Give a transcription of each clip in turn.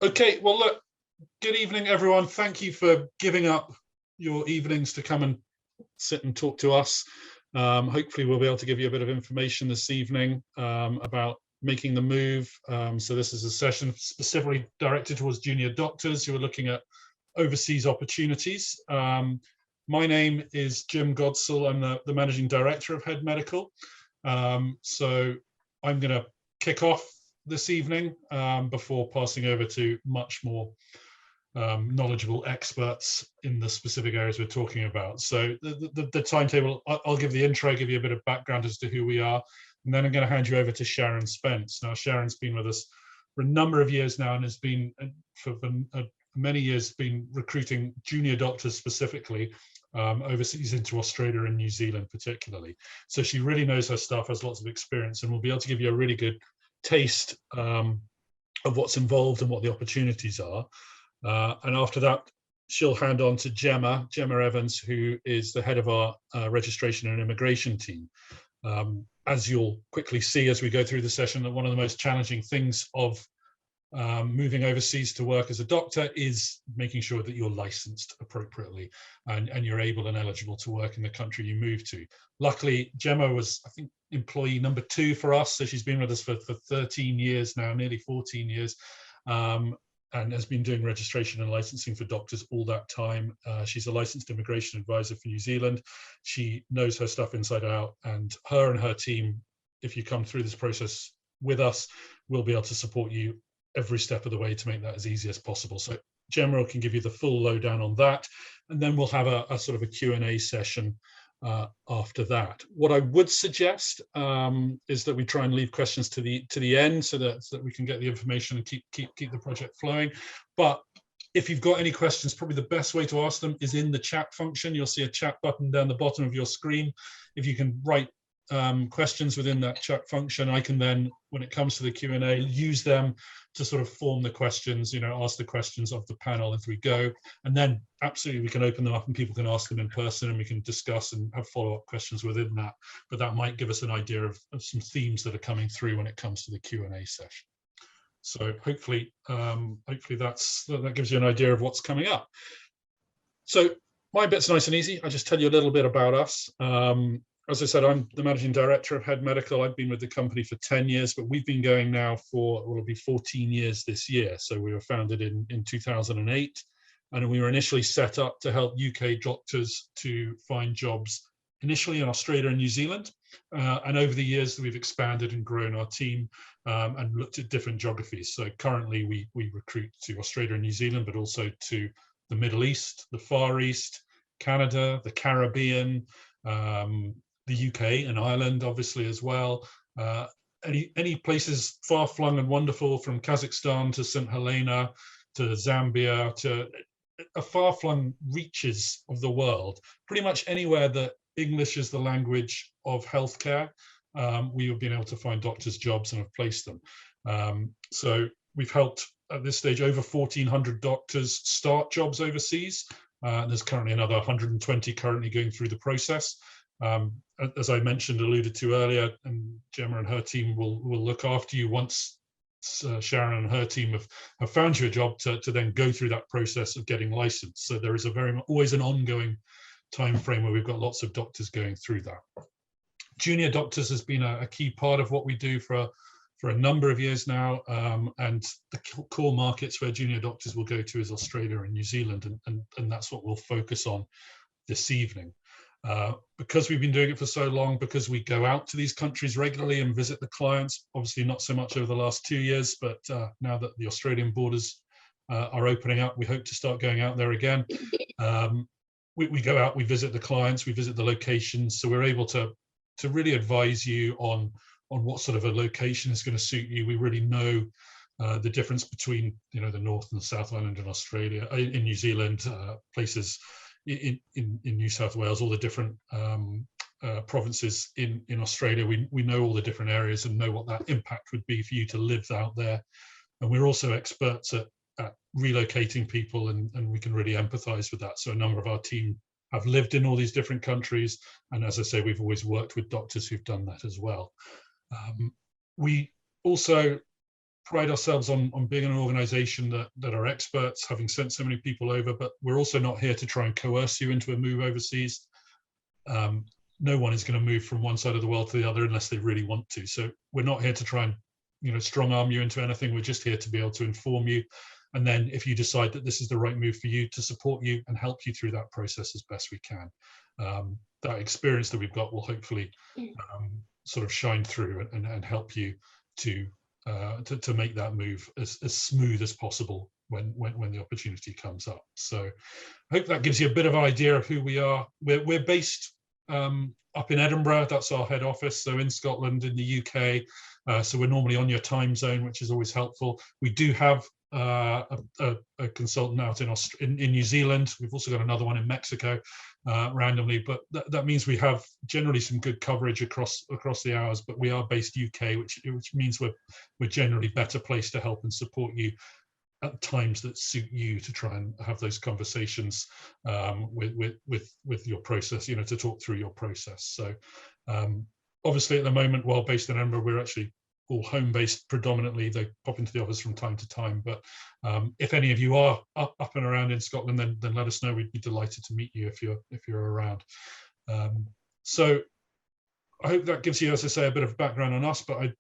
Okay, well, look, good evening, everyone. Thank you for giving up your evenings to come and sit and talk to us. Hopefully, we'll be able to give you a bit of information this evening about making the move. So this is a session specifically directed towards junior doctors who are looking at overseas opportunities. My name is Jim Godsall. I'm the Managing Director of Head Medical. So I'm going to kick off this evening before passing over to much more knowledgeable experts in the specific areas we're talking about. So the timetable, I'll give the intro, give you a bit of background as to who we are, and then I'm going to hand you over to Sharon Spence. Now, Sharon's been with us for a number of years now and has been, for many years, been recruiting junior doctors specifically overseas into Australia and New Zealand particularly. So she really knows her stuff, has lots of experience, and will be able to give you a really good taste of what's involved and what the opportunities are. And after that, she'll hand on to Gemma Evans, who is the head of our registration and immigration team. As you'll quickly see as we go through the session, that one of the most challenging things of moving overseas to work as a doctor is making sure that you're licensed appropriately and you're able and eligible to work in the country you move to. Luckily, Gemma was, I think, employee number 2 for us. So she's been with us for 13 years now, nearly 14 years, and has been doing registration and licensing for doctors all that time. She's a licensed immigration advisor for New Zealand. She knows her stuff inside out, and her team, if you come through this process with us, will be able to support you every step of the way to make that as easy as possible. So Gemma can give you the full lowdown on that, and then we'll have a sort of a Q&A session after that. What I would suggest is that we try and leave questions to the end so that we can get the information and keep the project flowing. But if you've got any questions, probably the best way to ask them is in the chat function. You'll see a chat button down the bottom of your screen. If you can write questions within that chat function, I can then, when it comes to the Q&A, use them to sort of form the questions, ask the questions of the panel as we go. And then absolutely we can open them up and people can ask them in person and we can discuss and have follow-up questions within that. But that might give us an idea of some themes that are coming through when it comes to the Q&A session. So hopefully that gives you an idea of what's coming up. So my bit's nice and easy. I'll just tell you a little bit about us. As I said, I'm the Managing Director of Head Medical. I've been with the company for 10 years, but we've been going now for, it'll be 14 years this year. So we were founded in 2008, and we were initially set up to help UK doctors to find jobs initially in Australia and New Zealand. And over the years, we've expanded and grown our team and looked at different geographies. So currently we recruit to Australia and New Zealand, but also to the Middle East, the Far East, Canada, the Caribbean, the UK and Ireland, obviously, as well. Any places far-flung and wonderful, from Kazakhstan to St. Helena to Zambia, to far-flung reaches of the world. Pretty much anywhere that English is the language of healthcare, we have been able to find doctors' jobs and have placed them. So we've helped, at this stage, over 1,400 doctors start jobs overseas. There's currently another 120 currently going through the process. As I mentioned, alluded to earlier, and Gemma and her team will look after you once Sharon and her team have found you a job to then go through that process of getting licensed. So there is always an ongoing time frame where we've got lots of doctors going through that. Junior doctors has been a key part of what we do for a number of years now, and the core markets where junior doctors will go to is Australia and New Zealand, and that's what we'll focus on this evening. Because we've been doing it for so long, because we go out to these countries regularly and visit the clients, obviously not so much over the last 2 years, but now that the Australian borders are opening up, we hope to start going out there again. We go out, we visit the clients, we visit the locations, so we're able to really advise you on what sort of a location is going to suit you. We really know the difference between the North and the South Island in Australia, in New Zealand, places in New South Wales, all the different provinces in Australia. We know all the different areas and know what that impact would be for you to live out there. And we're also experts at relocating people, and we can really empathize with that. So a number of our team have lived in all these different countries. And as I say, we've always worked with doctors who've done that as well. We also pride ourselves on being an organisation that are experts, having sent so many people over, but we're also not here to try and coerce you into a move overseas. No one is going to move from one side of the world to the other unless they really want to. So we're not here to try and, you know, strong arm you into anything. We're just here to be able to inform you. And then if you decide that this is the right move for you, to support you and help you through that process as best we can. That experience that we've got will hopefully sort of shine through and help you to make that move as smooth as possible when the opportunity comes up. So I hope that gives you a bit of an idea of who we are. We're based up in Edinburgh. That's our head office. So in Scotland, in the UK. So we're normally on your time zone, which is always helpful. We do have a consultant out in New Zealand. We've also got another one in Mexico, randomly, but that means we have generally some good coverage across the hours. But we are based UK, which means we're generally better placed to help and support you at times that suit you, to try and have those conversations with your process, you know, to talk through your process. So obviously at the moment, while based in Edinburgh, we're actually all home-based predominantly. They pop into the office from time to time, but if any of you are up and around in Scotland, then let us know. We'd be delighted to meet you if you're around. So I hope that gives you, as I say, a bit of background on us, but I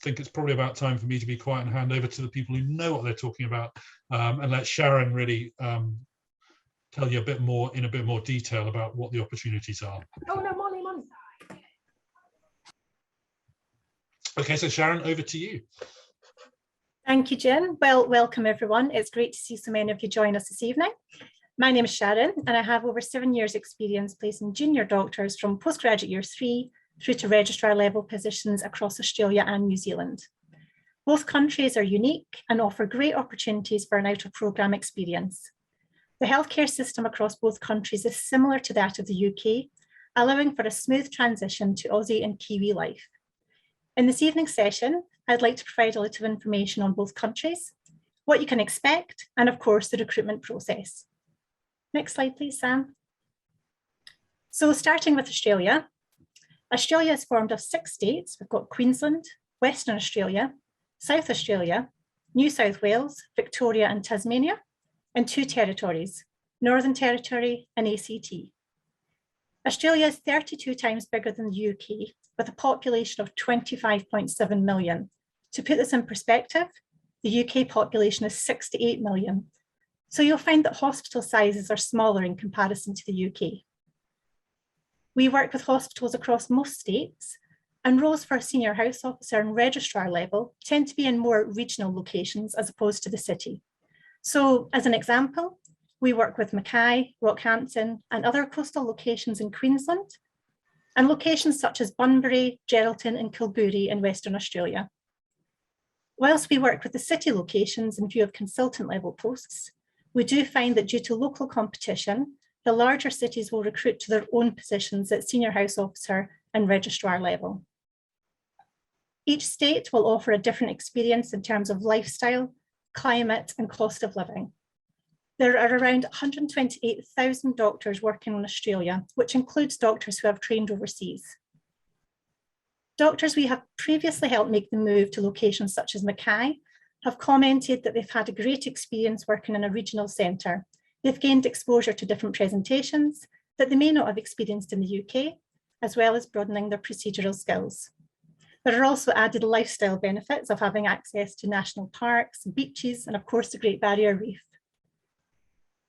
think it's probably about time for me to be quiet and hand over to the people who know what they're talking about, and let Sharon really tell you in a bit more detail about what the opportunities are. Oh no, Molly. Okay, so Sharon, over to you. Thank you, Jen. Well, welcome everyone. It's great to see so many of you join us this evening. My name is Sharon, and I have over 7 years experience placing junior doctors from postgraduate year 3 through to registrar level positions across Australia and New Zealand. Both countries are unique and offer great opportunities for an out of programme experience. The healthcare system across both countries is similar to that of the UK, allowing for a smooth transition to Aussie and Kiwi life. In this evening's session, I'd like to provide a little information on both countries, what you can expect, and of course, the recruitment process. Next slide, please, Sam. So starting with Australia. Australia is formed of 6 states. We've got Queensland, Western Australia, South Australia, New South Wales, Victoria and Tasmania, and 2 territories, Northern Territory and ACT. Australia is 32 times bigger than the UK, with a population of 25.7 million. To put this in perspective, the UK population is 68 million. So you'll find that hospital sizes are smaller in comparison to the UK. We work with hospitals across most states, and roles for senior house officer and registrar level tend to be in more regional locations as opposed to the city. So as an example, we work with Mackay, Rockhampton, and other coastal locations in Queensland, and locations such as Bunbury, Geraldton, and Kilgoorie in Western Australia. Whilst we work with the city locations in view of consultant level posts, we do find that due to local competition, the larger cities will recruit to their own positions at senior house officer and registrar level. Each state will offer a different experience in terms of lifestyle, climate, and cost of living. There are around 128,000 doctors working in Australia, which includes doctors who have trained overseas. Doctors we have previously helped make the move to locations such as Mackay have commented that they've had a great experience working in a regional centre. They've gained exposure to different presentations that they may not have experienced in the UK, as well as broadening their procedural skills. There are also added lifestyle benefits of having access to national parks, beaches, and of course the Great Barrier Reef.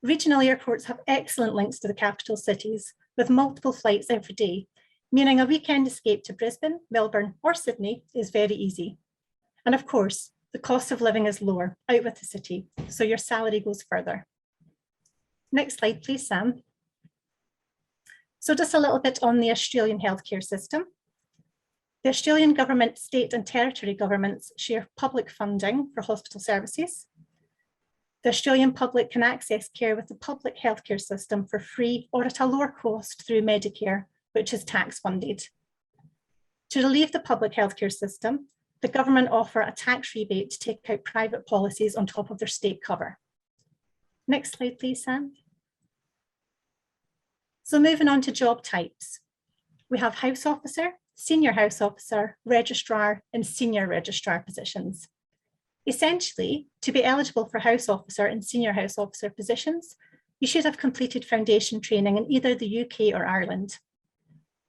Regional airports have excellent links to the capital cities with multiple flights every day, meaning a weekend escape to Brisbane, Melbourne, or Sydney is very easy. And of course, the cost of living is lower out with the city, so your salary goes further. Next slide, please, Sam. So just a little bit on the Australian healthcare system. The Australian government, state and territory governments share public funding for hospital services. The Australian public can access care with the public healthcare system for free or at a lower cost through Medicare, which is tax funded. To relieve the public healthcare system, the government offer a tax rebate to take out private policies on top of their state cover. Next slide, please, Sam. So moving on to job types. We have house officer, senior house officer, registrar, and senior registrar positions. Essentially, to be eligible for house officer and senior house officer positions, you should have completed foundation training in either the UK or Ireland.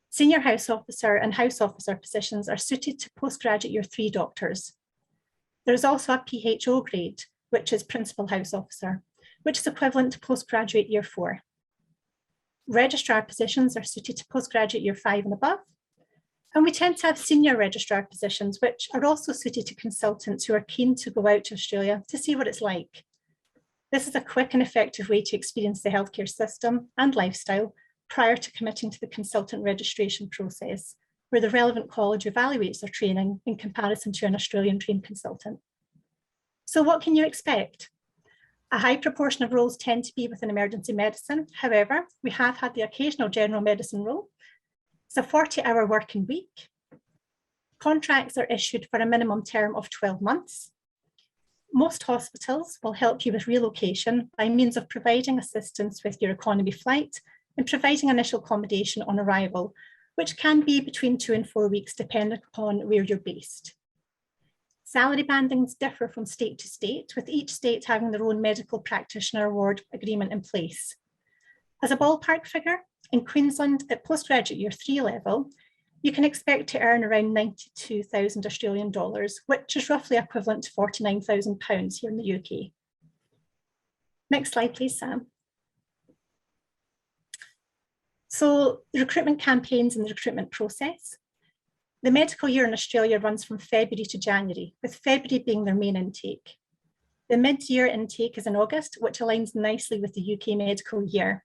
Senior house officer and house officer positions are suited to postgraduate year 3 doctors. There is also a PHO grade, which is principal house officer, which is equivalent to postgraduate year 4. Registrar positions are suited to postgraduate year 5 and above. And we tend to have senior registrar positions, which are also suited to consultants who are keen to go out to Australia to see what it's like. This is a quick and effective way to experience the healthcare system and lifestyle prior to committing to the consultant registration process, where the relevant college evaluates their training in comparison to an Australian trained consultant. So what can you expect? A high proportion of roles tend to be within emergency medicine. However, we have had the occasional general medicine role. It's a 40-hour working week. Contracts are issued for a minimum term of 12 months. Most hospitals will help you with relocation by means of providing assistance with your economy flight and providing initial accommodation on arrival, which can be between 2 and 4 weeks, depending upon where you're based. Salary bandings differ from state to state, with each state having their own medical practitioner award agreement in place. As a ballpark figure, in Queensland at postgraduate year 3 level, you can expect to earn around 92,000 Australian dollars, which is roughly equivalent to £49,000 here in the UK. Next slide, please, Sam. So the recruitment campaigns and the recruitment process. The medical year in Australia runs from February to January, with February being their main intake. The mid-year intake is in August, which aligns nicely with the UK medical year.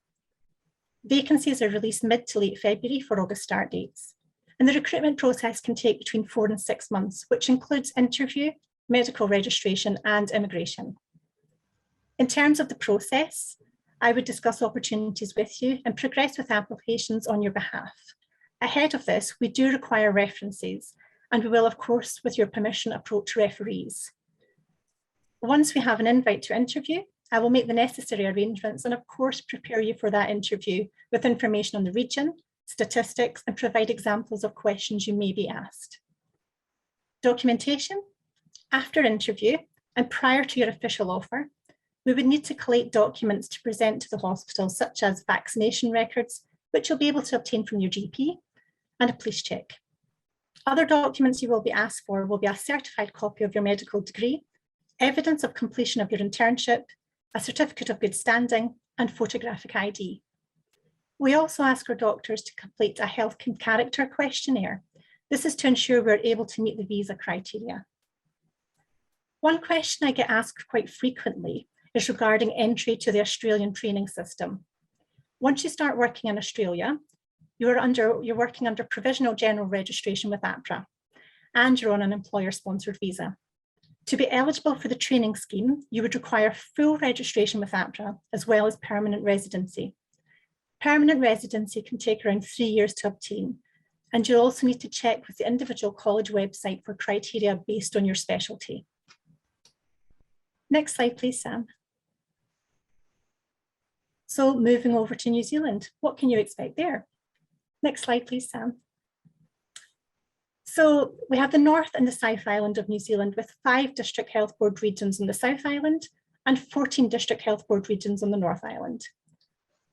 Vacancies are released mid to late February for August start dates. And the recruitment process can take between 4 and 6 months, which includes interview, medical registration, and immigration. In terms of the process, I would discuss opportunities with you and progress with applications on your behalf. Ahead of this, we do require references, and we will, of course, with your permission, approach referees. Once we have an invite to interview, I will make the necessary arrangements and, of course, prepare you for that interview with information on the region, statistics, and provide examples of questions you may be asked. Documentation. After interview and prior to your official offer, we would need to collate documents to present to the hospital, such as vaccination records, which you'll be able to obtain from your GP, and a police check. Other documents you will be asked for will be a certified copy of your medical degree, evidence of completion of your internship, a certificate of good standing, and photographic ID. We also ask our doctors to complete a health and character questionnaire. This is to ensure we're able to meet the visa criteria. One question I get asked quite frequently is regarding entry to the Australian training system. Once you start working in Australia, you're working under provisional general registration with APRA, and you're on an employer-sponsored visa. To be eligible for the training scheme, you would require full registration with APRA, as well as permanent residency. Permanent residency can take around 3 years to obtain, and you'll also need to check with the individual college website for criteria based on your specialty. Next slide, please, Sam. So moving over to New Zealand, what can you expect there? Next slide, please, Sam. So we have the North and the South Island of New Zealand, with 5 district health board regions on the South Island and 14 district health board regions on the North Island.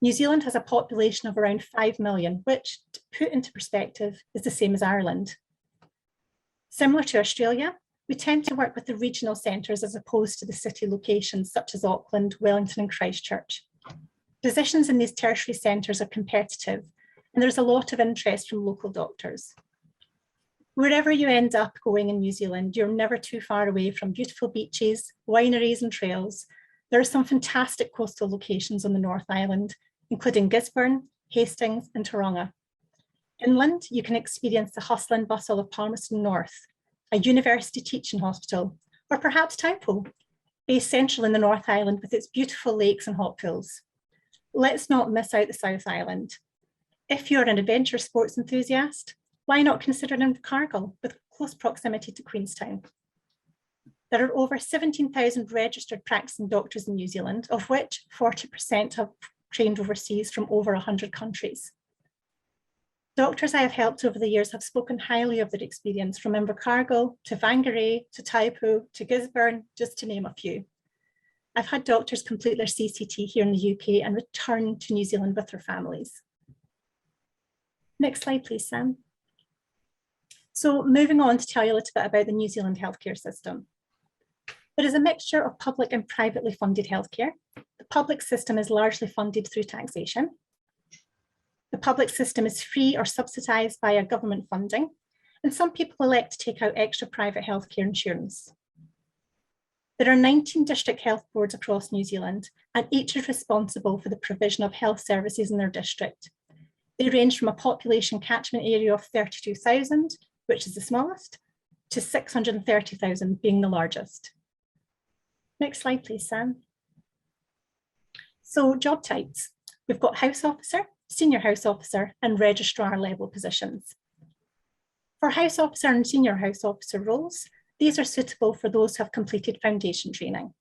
New Zealand has a population of around 5 million, which, to put into perspective, is the same as Ireland. Similar to Australia, we tend to work with the regional centres as opposed to the city locations such as Auckland, Wellington and Christchurch. Positions in these tertiary centres are competitive, and there's a lot of interest from local doctors. Wherever you end up going in New Zealand, you're never too far away from beautiful beaches, wineries and trails. There are some fantastic coastal locations on the North Island, including Gisborne, Hastings and Taronga. Inland, you can experience the hustle and bustle of Palmerston North, a university teaching hospital, or perhaps Taupo, based central in the North Island with its beautiful lakes and hot pools. Let's not miss out the South Island. If you're an adventure sports enthusiast, why not consider Invercargill with close proximity to Queenstown? There are over 17,000 registered practicing doctors in New Zealand, of which 40% have trained overseas from over 100 countries. Doctors I have helped over the years have spoken highly of their experience, from Invercargill to Whangarei to Taipo to Gisborne, just to name a few. I've had doctors complete their CCT here in the UK and return to New Zealand with their families. Next slide, please, Sam. So moving on to tell you a little bit about the New Zealand healthcare system. There is a mixture of public and privately funded healthcare. The public system is largely funded through taxation. The public system is free or subsidised via government funding, and some people elect to take out extra private healthcare insurance. There are 19 district health boards across New Zealand, and each is responsible for the provision of health services in their district. They range from a population catchment area of 32,000, which is the smallest, to 630,000 being the largest. Next slide, please, Sam. So job types. We've got house officer, senior house officer, and registrar level positions. For house officer and senior house officer roles, these are suitable for those who have completed foundation training.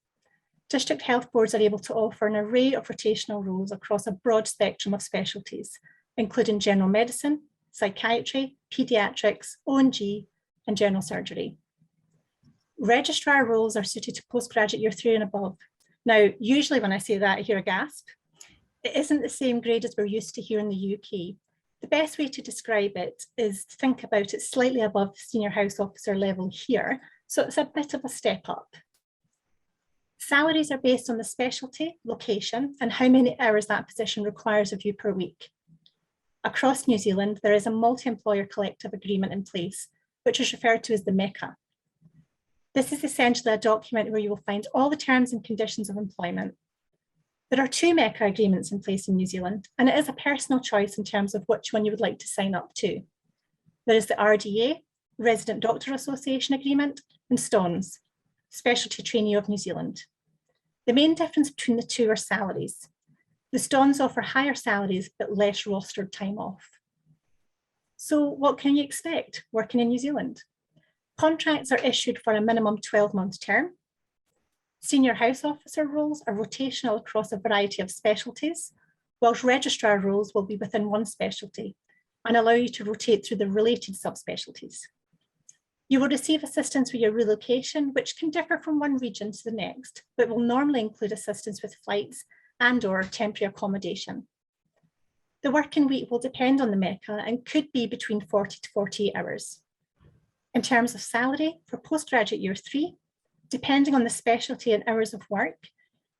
District health boards are able to offer an array of rotational roles across a broad spectrum of specialties, including general medicine, psychiatry, paediatrics, O&G, and general surgery. Registrar roles are suited to postgraduate year 3 and above. Now, usually when I say that, I hear a gasp. It isn't the same grade as we're used to here in the UK. The best way to describe it is to think about it slightly above senior house officer level here, so it's a bit of a step up. Salaries are based on the specialty, location, and how many hours that position requires of you per week. Across New Zealand, there is a multi-employer collective agreement in place, which is referred to as the MECA. This is essentially a document where you will find all the terms and conditions of employment. There are 2 MECA agreements in place in New Zealand, and it is a personal choice in terms of which one you would like to sign up to. There is the RDA, Resident Doctor Association Agreement, and STONS, Specialty Trainee of New Zealand. The main difference between the two are salaries. The STONS offer higher salaries, but less rostered time off. So what can you expect working in New Zealand? Contracts are issued for a minimum 12-month term. Senior house officer roles are rotational across a variety of specialties, whilst registrar roles will be within one specialty and allow you to rotate through the related subspecialties. You will receive assistance with your relocation, which can differ from one region to the next, but will normally include assistance with flights and/or temporary accommodation. The working week will depend on the MECA and could be between 40 to 48 hours. In terms of salary, for postgraduate year 3, depending on the specialty and hours of work,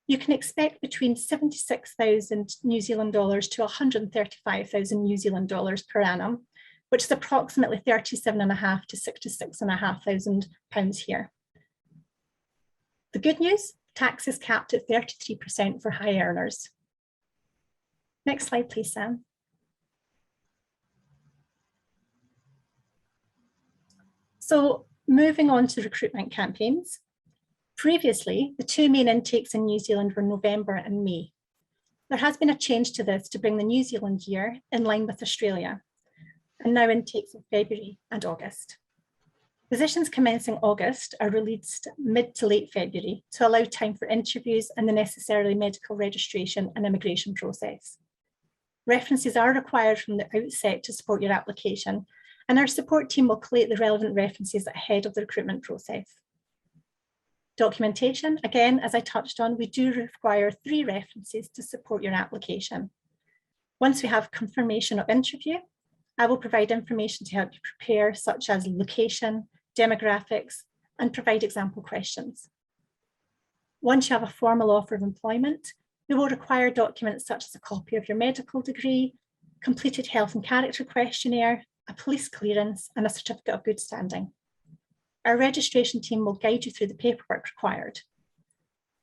you can expect between 76,000 New Zealand dollars to 135,000 New Zealand dollars per annum, which is approximately 37,500 to 66,500 pounds here. The good news, tax is capped at 33% for high earners. Next slide, please, Sam. So moving on to recruitment campaigns. Previously, the 2 main intakes in New Zealand were November and May. There has been a change to this to bring the New Zealand year in line with Australia, and now intakes in February and August. Positions commencing August are released mid to late February to allow time for interviews and the necessary medical registration and immigration process. References are required from the outset to support your application, and our support team will collate the relevant references ahead of the recruitment process. Documentation, again, as I touched on, we do require 3 references to support your application. Once we have confirmation of interview, I will provide information to help you prepare, such as location, demographics, and provide example questions. Once you have a formal offer of employment, we will require documents such as a copy of your medical degree, completed health and character questionnaire, a police clearance, and a certificate of good standing. Our registration team will guide you through the paperwork required.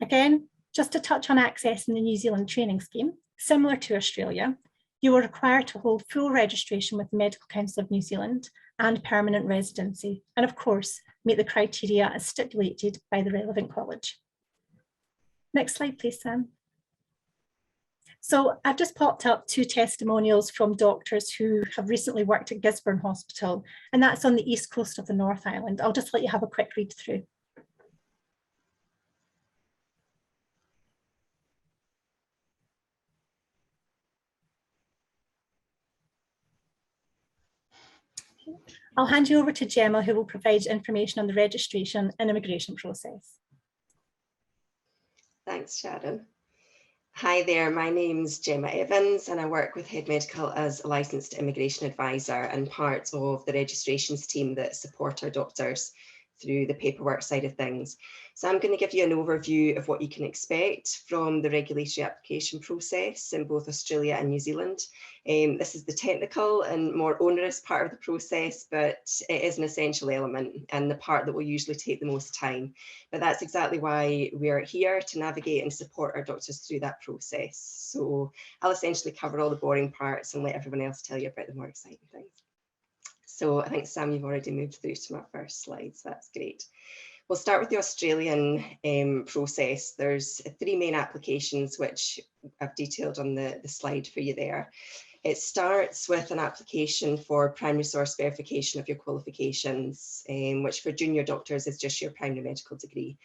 Again, just to touch on accessing the New Zealand training scheme, similar to Australia, you are required to hold full registration with the Medical Council of New Zealand and permanent residency, and of course, meet the criteria as stipulated by the relevant college. Next slide, please, Sam. So I've just popped up 2 testimonials from doctors who have recently worked at Gisborne Hospital, and that's on the east coast of the North Island. I'll just let you have a quick read through. I'll hand you over to Gemma, who will provide information on the registration and immigration process. Thanks, Sharon. Hi there, my name's Gemma Evans and I work with Head Medical as a licensed immigration advisor and part of the registrations team that support our doctors through the paperwork side of things. So I'm going to give you an overview of what you can expect from the regulatory application process in both Australia and New Zealand. This is the technical and more onerous part of the process, but it is an essential element and the part that will usually take the most time. But that's exactly why we're here, to navigate and support our doctors through that process. So I'll essentially cover all the boring parts and let everyone else tell you about the more exciting things. So I think, Sam, you've already moved through to my first slide, so that's great. We'll start with the Australian process. There's 3 main applications, which I've detailed on the slide for you there. It starts with an application for primary source verification of your qualifications, which for junior doctors is just your primary medical degree.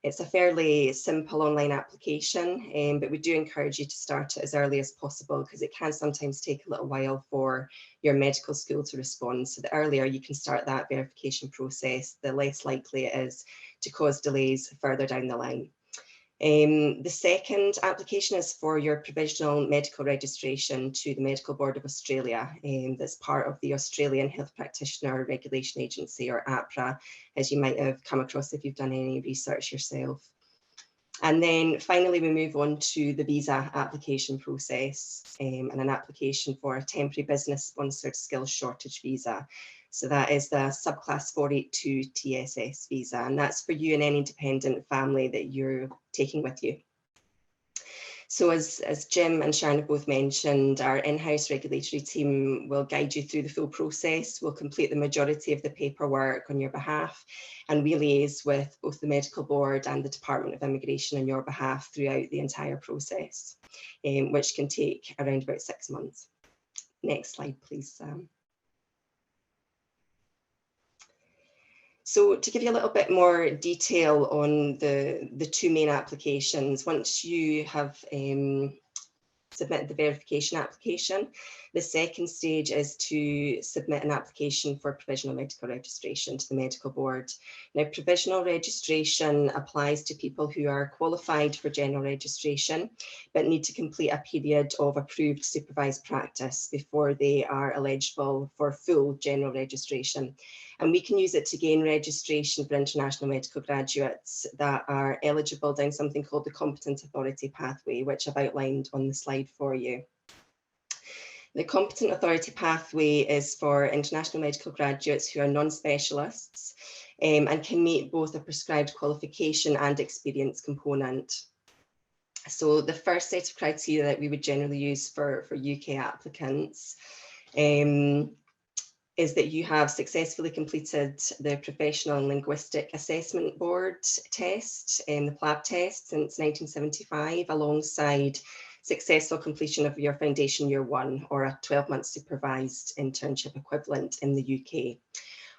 It's a fairly simple online application, but we do encourage you to start it as early as possible because it can sometimes take a little while for your medical school to respond. So the earlier you can start that verification process, the less likely it is to cause delays further down the line. The second application is for your provisional medical registration to the Medical Board of Australia. That's part of the Australian Health Practitioner Regulation Agency, or APRA, as you might have come across if you've done any research yourself. And then finally, we move on to the visa application process and an application for a temporary business sponsored skills shortage visa. So that is the subclass 482 TSS visa, and that's for you and any dependent family that you're taking with you. So as Jim and Sharon have both mentioned, our in-house regulatory team will guide you through the full process. We'll complete the majority of the paperwork on your behalf, and we liaise with both the Medical Board and the Department of Immigration on your behalf throughout the entire process, which can take around about 6 months. Next slide, please, Sam. So to give you a little bit more detail on the 2 main applications, once you have submitted the verification application, the second stage is to submit an application for provisional medical registration to the Medical Board. Now, provisional registration applies to people who are qualified for general registration, but need to complete a period of approved supervised practice before they are eligible for full general registration. And we can use it to gain registration for international medical graduates that are eligible down something called the Competent Authority Pathway, which I've outlined on the slide for you. The Competent Authority Pathway is for international medical graduates who are non-specialists and can meet both a prescribed qualification and experience component. So the first set of criteria that we would generally use for UK applicants is that you have successfully completed the Professional and Linguistic Assessment Board test, the PLAB test, since 1975, alongside successful completion of your Foundation Year 1 or a 12-month supervised internship equivalent in the UK.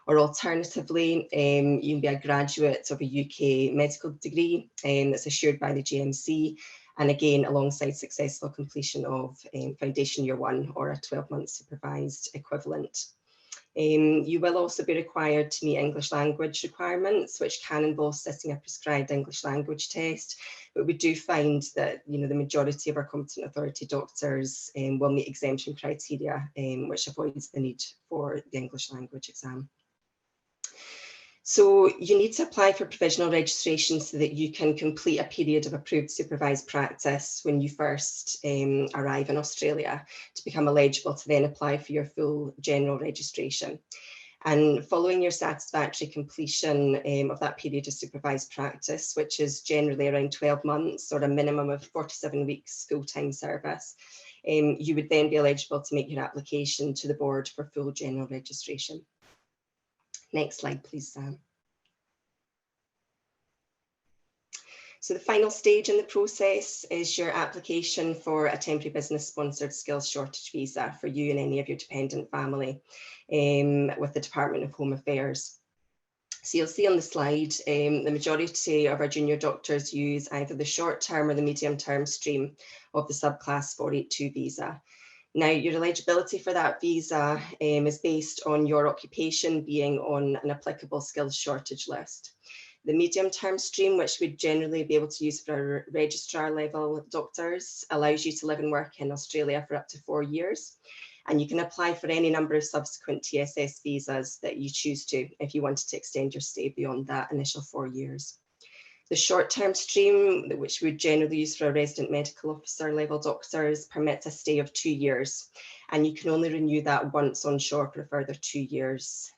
Or alternatively, you can be a graduate of a UK medical degree that's assured by the GMC, and again, alongside successful completion of Foundation Year 1 or a 12-month supervised equivalent. You will also be required to meet English language requirements, which can involve sitting a prescribed English language test. But we do find that the majority of our competent authority doctors will meet exemption criteria, which avoids the need for the English language exam. So you need to apply for provisional registration so that you can complete a period of approved supervised practice when you first arrive in Australia to become eligible to then apply for your full general registration. And following your satisfactory completion of that period of supervised practice, which is generally around 12 months or a minimum of 47 weeks full-time service, you would then be eligible to make your application to the board for full general registration. Next slide, please, Sam. So the final stage in the process is your application for a temporary business sponsored skills shortage visa for you and any of your dependent family with the Department of Home Affairs. So you'll see on the slide, the majority of our junior doctors use either the short term or the medium term stream of the subclass 482 visa. Now, your eligibility for that visa is based on your occupation being on an applicable skills shortage list. The medium-term stream, which we'd generally be able to use for our registrar level doctors, allows you to live and work in Australia for up to 4 years. And you can apply for any number of subsequent TSS visas that you choose to if you wanted to extend your stay beyond that initial 4 years. The short-term stream, which we generally use for our resident medical officer level doctors, permits a stay of 2 years, and you can only renew that once on shore for a further 2 years.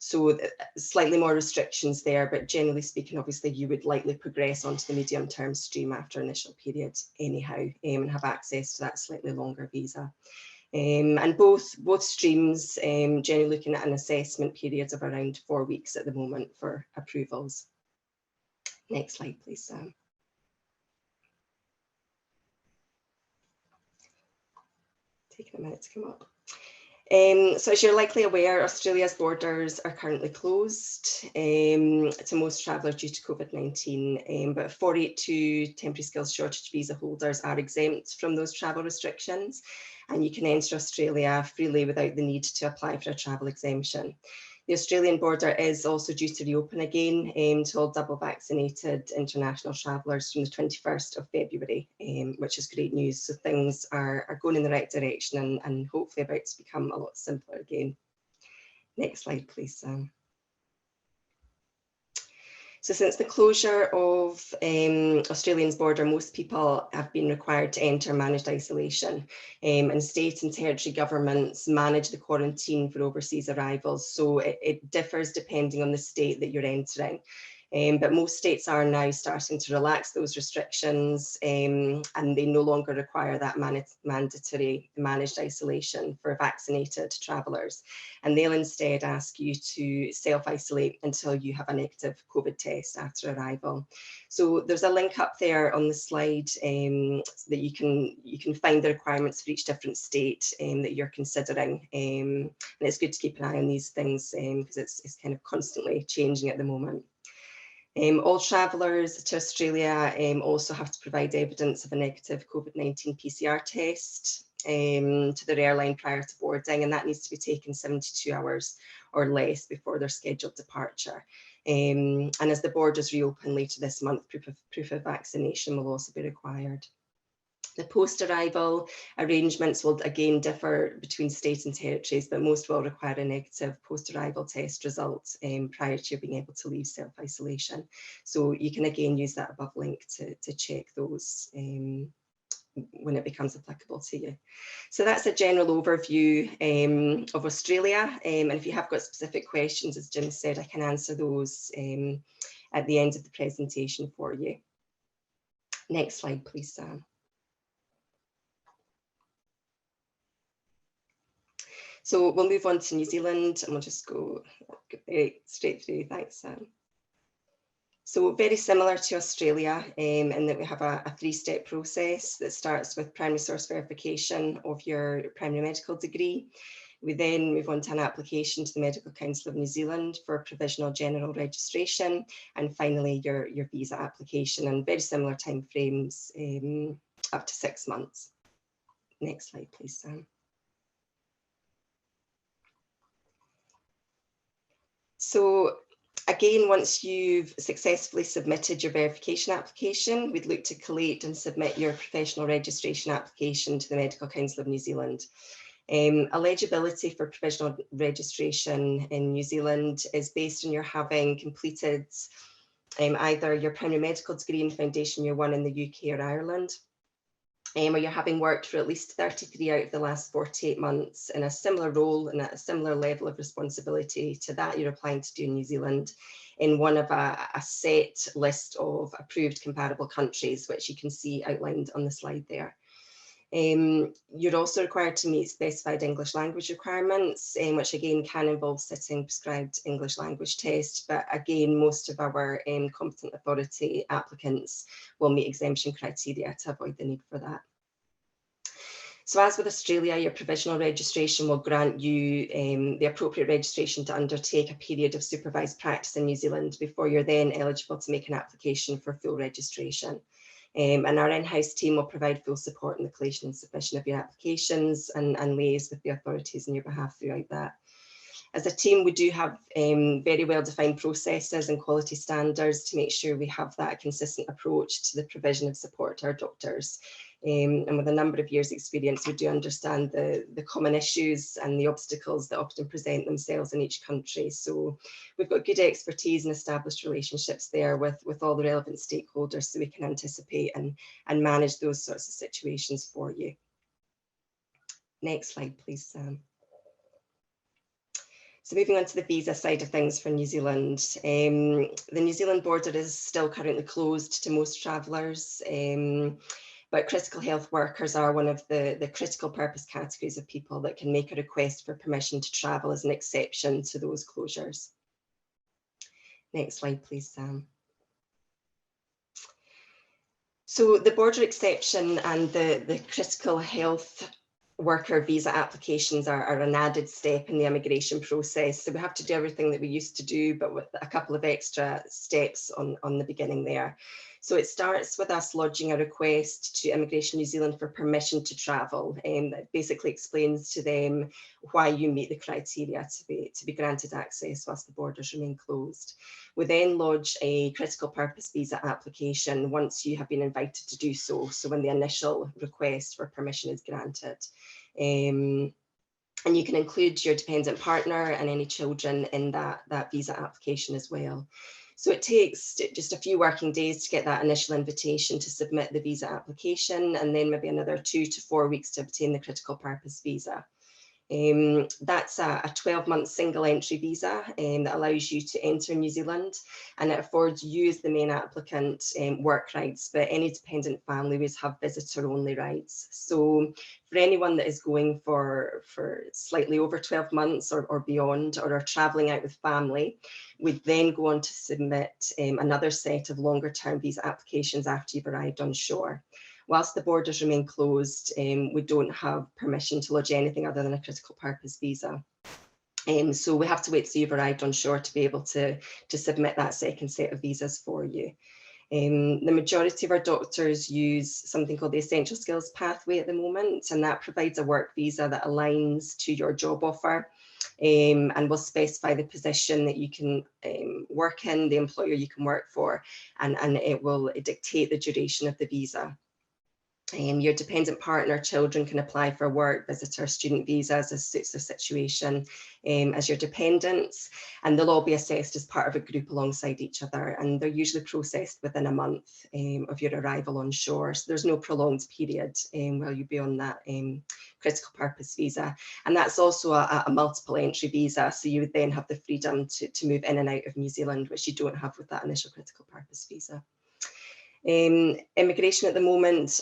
So slightly more restrictions there, but generally speaking, obviously you would likely progress onto the medium-term stream after initial period anyhow, and have access to that slightly longer visa. And both streams generally looking at an assessment period of around 4 weeks at the moment for approvals. Next slide, please, Sam. Taking a minute to come up. So as you're likely aware, Australia's borders are currently closed to most travellers due to COVID-19, but 482 temporary skills shortage visa holders are exempt from those travel restrictions, and you can enter Australia freely without the need to apply for a travel exemption. The Australian border is also due to reopen again to all double vaccinated international travellers from the 21st of February, which is great news. So things are going in the right direction and hopefully about to become a lot simpler again. Next slide, please, Sam. So since the closure of Australia's border, most people have been required to enter managed isolation, and state and territory governments manage the quarantine for overseas arrivals. So it differs depending on the state that you're entering. But most states are now starting to relax those restrictions, and they no longer require that mandatory managed isolation for vaccinated travellers. And they'll instead ask you to self-isolate until you have a negative COVID test after arrival. So there's a link up there on the slide that you can find the requirements for each different state that you're considering. And it's good to keep an eye on these things because it's kind of constantly changing at the moment. All travellers to Australia also have to provide evidence of a negative COVID-19 PCR test to their airline prior to boarding, and that needs to be taken 72 hours or less before their scheduled departure. And as the borders reopen later this month, proof of vaccination will also be required. The post-arrival arrangements will again differ between states and territories, but most will require a negative post-arrival test result prior to being able to leave self-isolation. So you can again use that above link to check those when it becomes applicable to you. So that's a general overview of Australia. And if you have got specific questions, as Jim said, I can answer those at the end of the presentation for you. Next slide, please, Sam. So we'll move on to New Zealand and we'll just go straight through. Thanks, Sam. So very similar to Australia in that we have a three-step process that starts with primary source verification of your primary medical degree. We then move on to an application to the Medical Council of New Zealand for provisional general registration, and finally your visa application, and very similar timeframes up to 6 months. Next slide, please, Sam. So again, once you've successfully submitted your verification application, we'd look to collate and submit your professional registration application to the Medical Council of New Zealand. Eligibility for provisional registration in New Zealand is based on your having completed either your primary medical degree in Foundation Year 1 in the UK or Ireland, or you're having worked for at least 33 out of the last 48 months in a similar role and at a similar level of responsibility to that you're applying to do in New Zealand in one of a set list of approved comparable countries, which you can see outlined on the slide there. You're also required to meet specified English language requirements, which again can involve sitting prescribed English language test, but again, most of our competent authority applicants will meet exemption criteria to avoid the need for that. So as with Australia, your provisional registration will grant you the appropriate registration to undertake a period of supervised practice in New Zealand before you're then eligible to make an application for full registration. And our in-house team will provide full support in the collation and submission of your applications and liaise with the authorities on your behalf throughout that. As a team, we do have very well-defined processes and quality standards to make sure we have that consistent approach to the provision of support to our doctors. And with a number of years' experience, we do understand the common issues and the obstacles that often present themselves in each country. So we've got good expertise and established relationships there with all the relevant stakeholders, so we can anticipate and manage those sorts of situations for you. Next slide, please, Sam. So moving on to the visa side of things for New Zealand. The New Zealand border is still currently closed to most travellers, but critical health workers are one of the critical purpose categories of people that can make a request for permission to travel as an exception to those closures. Next slide, please, Sam. So the border exception and the critical health worker visa applications are an added step in the immigration process. So we have to do everything that we used to do, but with a couple of extra steps on the beginning there. So it starts with us lodging a request to Immigration New Zealand for permission to travel, that basically explains to them why you meet the criteria to be granted access whilst the borders remain closed. We then lodge a critical purpose visa application once you have been invited to do so, so when the initial request for permission is granted. And you can include your dependent partner and any children in that visa application as well. So it takes just a few working days to get that initial invitation to submit the visa application, and then maybe another 2 to 4 weeks to obtain the critical purpose visa. That's a 12-month single entry visa that allows you to enter New Zealand, and it affords you as the main applicant work rights, but any dependent families have visitor only rights. So for anyone that is going for slightly over 12 months or beyond, or are travelling out with family, we then go on to submit another set of longer term visa applications after you've arrived on shore. Whilst the borders remain closed, we don't have permission to lodge anything other than a critical purpose visa. So we have to wait till you've arrived on shore to be able to submit that second set of visas for you. The majority of our doctors use something called the Essential Skills Pathway at the moment, and that provides a work visa that aligns to your job offer and will specify the position that you can work in, the employer you can work for, and it will dictate the duration of the visa. Your dependent partner, children can apply for work, visitor, student visas as suits their situation as your dependents, and they'll all be assessed as part of a group alongside each other, and they're usually processed within a month of your arrival on shore. So there's no prolonged period while you'll be on that critical purpose visa, and that's also a multiple entry visa, so you would then have the freedom to move in and out of New Zealand, which you don't have with that initial critical purpose visa. Immigration at the moment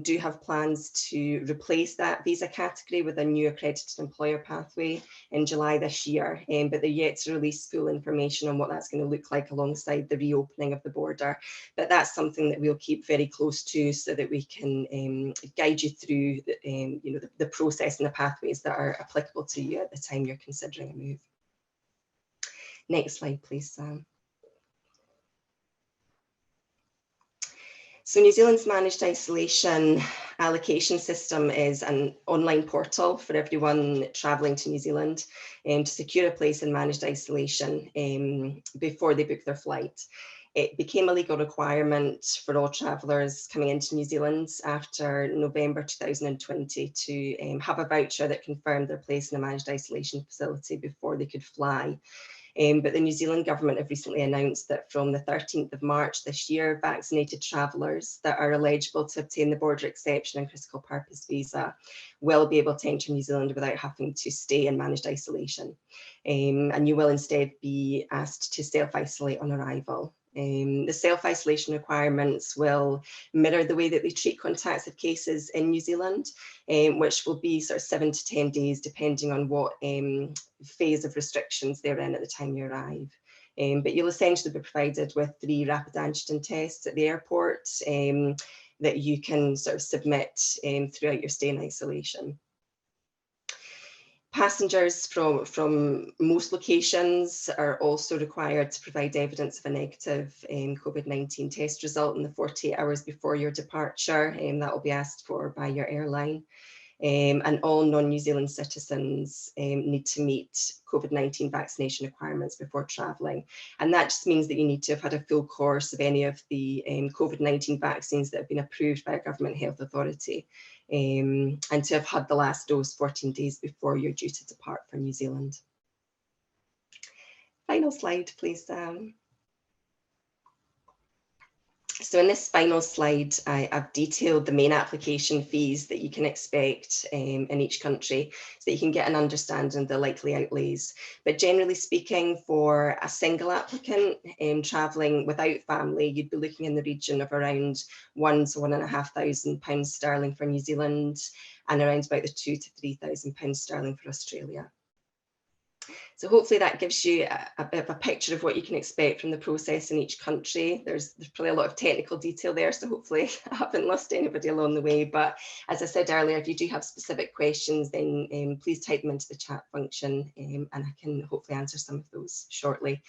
do have plans to replace that visa category with a new accredited employer pathway in July this year, but they're yet to release full information on what that's going to look like alongside the reopening of the border. But that's something that we'll keep very close to, so that we can guide you through the process and the pathways that are applicable to you at the time you're considering a move. Next slide, please, Sam. So New Zealand's managed isolation allocation system is an online portal for everyone travelling to New Zealand to secure a place in managed isolation before they book their flight. It became a legal requirement for all travellers coming into New Zealand after November 2020 to have a voucher that confirmed their place in a managed isolation facility before they could fly. But the New Zealand government have recently announced that from the 13th of March this year, vaccinated travellers that are eligible to obtain the border exception and critical purpose visa will be able to enter New Zealand without having to stay in managed isolation. And you will instead be asked to self-isolate on arrival. The self-isolation requirements will mirror the way that they treat contacts of cases in New Zealand, which will be sort of 7 to 10 days, depending on what phase of restrictions they're in at the time you arrive. But you'll essentially be provided with 3 rapid antigen tests at the airport. that you can sort of submit throughout your stay in isolation. Passengers from most locations are also required to provide evidence of a negative COVID-19 test result in the 48 hours before your departure. That will be asked for by your airline. And all non-New Zealand citizens need to meet COVID-19 vaccination requirements before travelling. And that just means that you need to have had a full course of any of the COVID-19 vaccines that have been approved by a government health authority, and to have had the last dose 14 days before you're due to depart for New Zealand. Final slide, please, Sam. So in this final slide, I've detailed the main application fees that you can expect in each country, so that you can get an understanding of the likely outlays. But generally speaking, for a single applicant travelling without family, you'd be looking in the region of around £1,000 to £1,500 for New Zealand, and around about the £2,000 to £3,000 for Australia. So hopefully that gives you a bit of a picture of what you can expect from the process in each country. There's probably a lot of technical detail there, so hopefully I haven't lost anybody along the way. But as I said earlier, if you do have specific questions, then please type them into the chat function, and I can hopefully answer some of those shortly.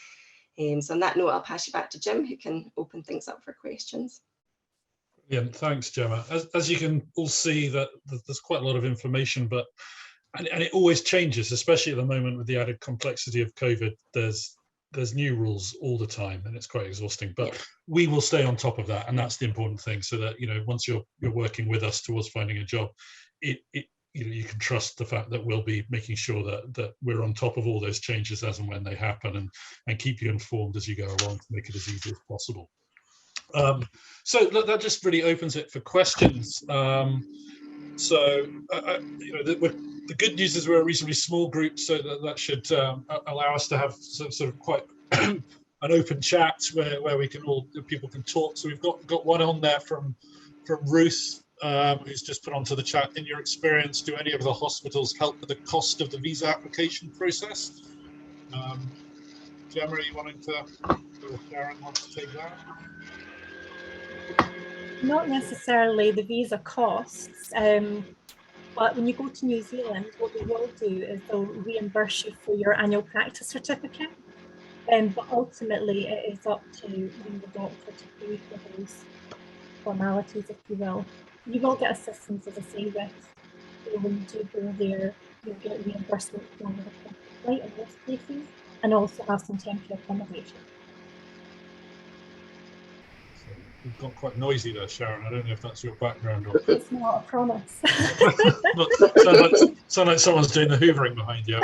So on that note, I'll pass you back to Jim, who can open things up for questions. Yeah, thanks, Gemma. As you can all see, that there's quite a lot of information, but and it always changes, especially at the moment with the added complexity of COVID. There's new rules all the time, and it's quite exhausting. But we will stay on top of that, and that's the important thing. So that once you're working with us towards finding a job, you can trust the fact that we'll be making sure that we're on top of all those changes as and when they happen, and keep you informed as you go along to make it as easy as possible. So that just really opens it for questions. The good news is we're a reasonably small group, so that should allow us to have sort of quite an open chat where people can talk. So we've got one on there from Ruth, who's just put onto the chat. In your experience, do any of the hospitals help with the cost of the visa application process? Gemma, are you wanting to, or Sharon wants to take that? Not necessarily the visa costs. But when you go to New Zealand, what they will do is they'll reimburse you for your annual practice certificate. But ultimately, it is up to the doctor to pay for those formalities, if you will. You will get assistance, as I say, with when you do go there, you'll get reimbursement for the flight in most places, and also have some temporary accommodation. We've got quite noisy there, Sharon. I don't know if that's your background or. It's not, I promise. Sound like someone's doing the hoovering behind you.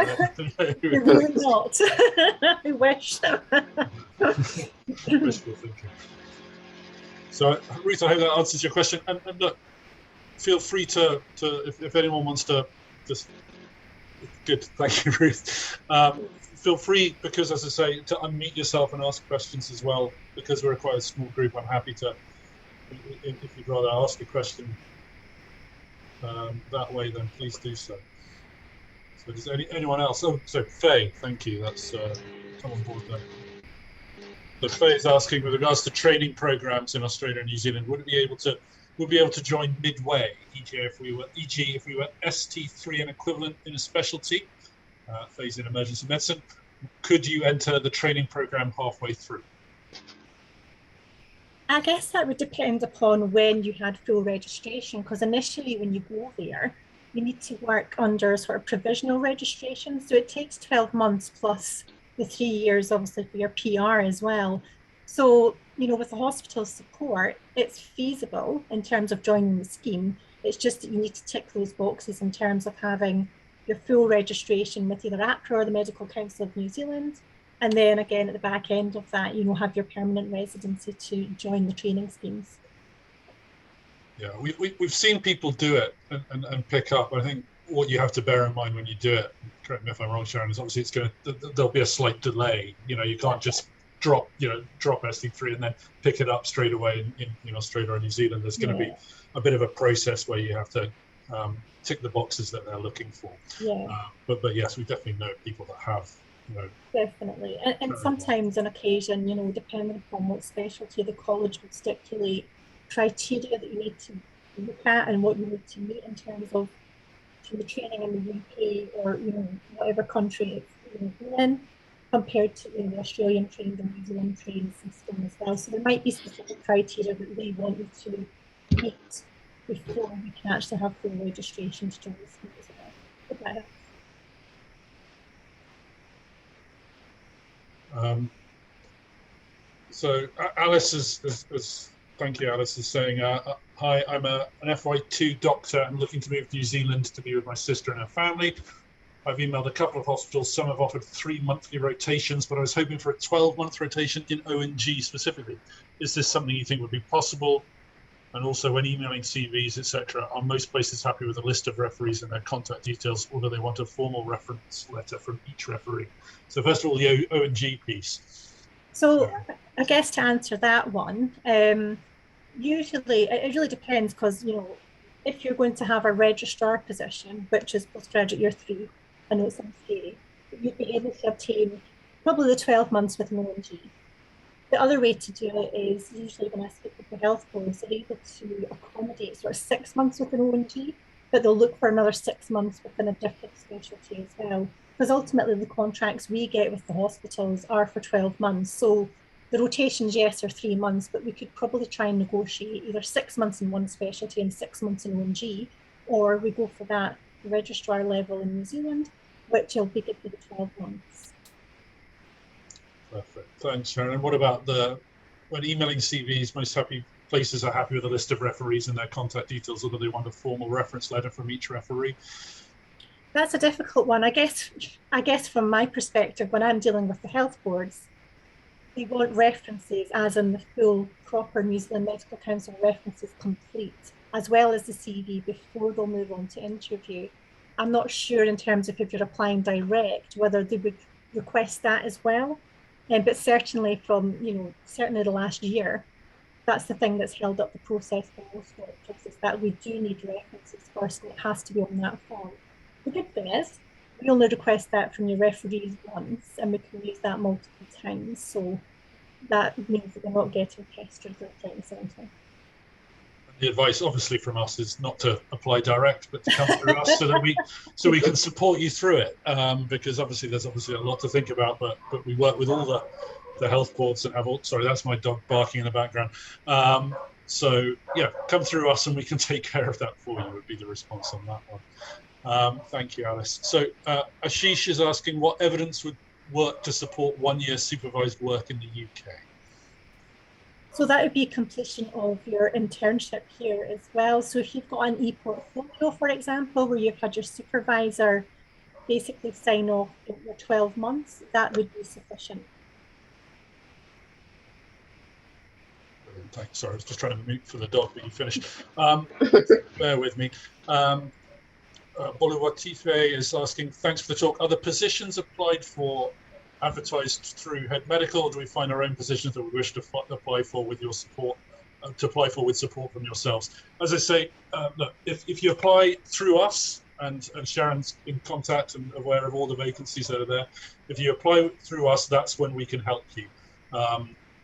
You're really not. I wish. Wishful thinking. So, Ruth, I hope that answers your question. And look, feel free to if anyone wants to just. Good, thank you, Ruth. Feel free, because as I say, to unmute yourself and ask questions as well. Because we're quite a small group, I'm happy to, if you'd rather ask a question that way, then please do so. So does anyone else? Oh, so Faye, thank you. That's come on board there. So Faye is asking, with regards to training programs in Australia and New Zealand, would we be able to join midway, e.g. if we were ST3 and equivalent in a specialty? Faye's in emergency medicine. Could you enter the training program halfway through? I guess that would depend upon when you had full registration, because initially when you go there, you need to work under sort of provisional registration. So it takes 12 months plus the 3 years, obviously, for your PR as well. So, with the hospital support, it's feasible in terms of joining the scheme. It's just that you need to tick those boxes in terms of having your full registration with either APRA or the Medical Council of New Zealand. And then again, at the back end of that, have your permanent residency to join the training schemes. Yeah, we've seen people do it and pick up. I think what you have to bear in mind when you do it, correct me if I'm wrong, Sharon, is obviously there'll be a slight delay. You can't just drop ST3 and then pick it up straight away in Australia or New Zealand. There's going to be a bit of a process where you have to tick the boxes that they're looking for. But yes, we definitely know people that have. Definitely, and sometimes on occasion, depending upon what specialty the college would stipulate, criteria that you need to look at and what you need to meet in terms of the training in the UK or whatever country it's in, compared to the Australian trained and New Zealand trained system as well. So there might be specific criteria that they want you to meet before you can actually have full registration to join the scheme as well. Hope that helps. So Alice is thank you, Alice, is saying, hi, I'm an FY2 doctor and looking to move to New Zealand to be with my sister and her family. I've emailed a couple of hospitals. Some have offered 3 monthly rotations, but I was hoping for a 12-month rotation in ONG specifically. Is this something you think would be possible? And also, when emailing CVs, etc., are most places happy with a list of referees and their contact details, or do they want a formal reference letter from each referee? So first of all, the ONG piece. So I guess to answer that one, usually it really depends, because if you're going to have a registrar position, which is postgraduate year 3, I know it sounds scary, but you'd be able to obtain probably the 12 months with an ONG. The other way to do it is, usually when I speak with the health boards, they're able to accommodate sort of 6 months with an ONG, but they'll look for another 6 months within a different specialty as well. Because ultimately the contracts we get with the hospitals are for 12 months. So the rotations, yes, are 3 months, but we could probably try and negotiate either 6 months in one specialty and 6 months in ONG, or we go for that registrar level in New Zealand, which will be good for the 12 months. Perfect. Thanks, Sharon. And what about when emailing CVs, most happy places are happy with a list of referees and their contact details, or do they want a formal reference letter from each referee? That's a difficult one. I guess from my perspective, when I'm dealing with the health boards, they want references, as in the full proper New Zealand Medical Council references complete, as well as the CV, before they'll move on to interview. I'm not sure in terms of if you're applying direct, whether they would request that as well. But certainly certainly the last year, that's the thing that's held up the process for most doctors, is that we do need references first, and it has to be on that form. The good thing is, we only request that from your referees once, and we can use that multiple times. So that means that we're not getting pestered left, right, and centre. The advice, obviously, from us is not to apply direct, but to come through us so we can support you through it. Because obviously, there's a lot to think about, but we work with all the health boards that have all. Sorry, that's my dog barking in the background. So yeah, come through us and we can take care of that for you. Would be the response on that one. Thank you, Alice. So Ashish is asking, what evidence would work to support 1 year supervised work in the UK? So that would be completion of your internship here as well. So if you've got an e-portfolio, for example, where you've had your supervisor basically sign off your 12 months, that would be sufficient. Brilliant. Thanks. Sorry, I was just trying to mute for the dog, but you finished. Bear with me. Boluwatife is asking, thanks for the talk. Are the positions applied for advertised through Head Medical, or do we find our own positions that we wish to apply for with your support, with support from yourselves? As I say, look, if you apply through us, and Sharon's in contact and aware of all the vacancies that are there, if you apply through us, that's when we can help you.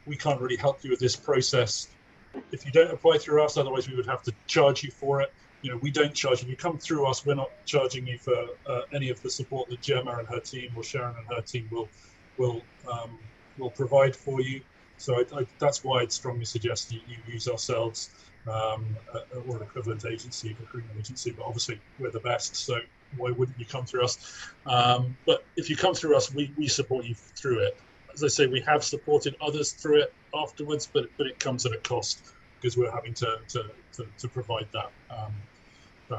We can't really help you with this process if you don't apply through us, otherwise we would have to charge you for it. We don't charge you. If you come through us, we're not charging you for any of the support that Gemma and her team, or Sharon and her team will provide for you. So that's why I'd strongly suggest you use ourselves or an equivalent agency, recruitment agency. But obviously we're the best, so why wouldn't you come through us? But if you come through us, we support you through it. As I say, we have supported others through it afterwards, but it comes at a cost, because we're having to provide that